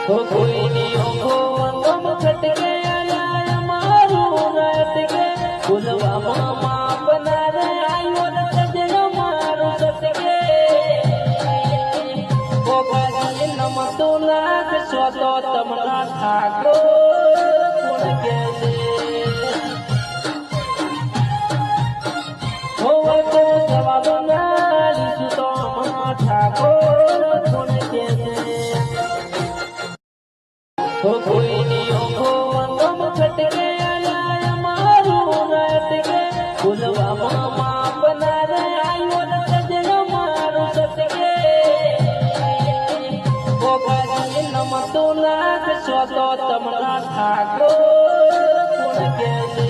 तो कोई नहीं हो गम खटके आया मारू रटके बुलवा मामा बना रे आयो सजन मारू सटके ओ गाजी नम तो लाग स्वतो तमना ठाको कोण के हो तो जवाब ना लीसु तो मना ठाको कोण के तो कोई नहीं हो गम खटके आया मारू रटके बुलवा मामा बना रे आयो सजन मारू सटके ओ गाजी नम तो लाग स्वतो तमना ठाको कोण के